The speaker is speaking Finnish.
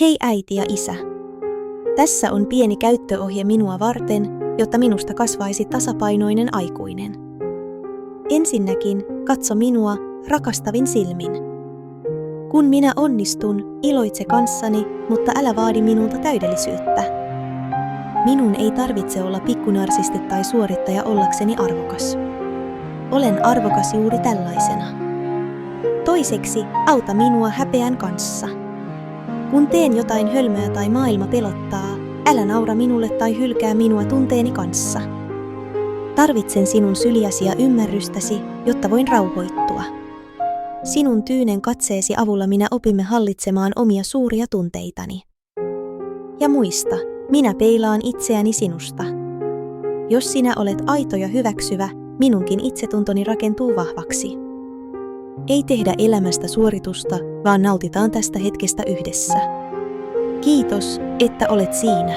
Hei äiti ja isä. Tässä on pieni käyttöohje minua varten, jotta minusta kasvaisi tasapainoinen aikuinen. Ensinnäkin katso minua rakastavin silmin. Kun minä onnistun, iloitse kanssani, mutta älä vaadi minulta täydellisyyttä. Minun ei tarvitse olla pikkunarsisti tai suorittaja ollakseni arvokas. Olen arvokas juuri tällaisena. Toiseksi auta minua häpeän kanssa. Kun teen jotain hölmöä tai maailma pelottaa, älä naura minulle tai hylkää minua tunteeni kanssa. Tarvitsen sinun syliäsi ja ymmärrystäsi, jotta voin rauhoittua. Sinun tyynen katseesi avulla minä opimme hallitsemaan omia suuria tunteitani. Ja muista, minä peilaan itseäni sinusta. Jos sinä olet aito ja hyväksyvä, minunkin itsetuntoni rakentuu vahvaksi. Ei tehdä elämästä suoritusta, vaan nautitaan tästä hetkestä yhdessä. Kiitos, että olet siinä.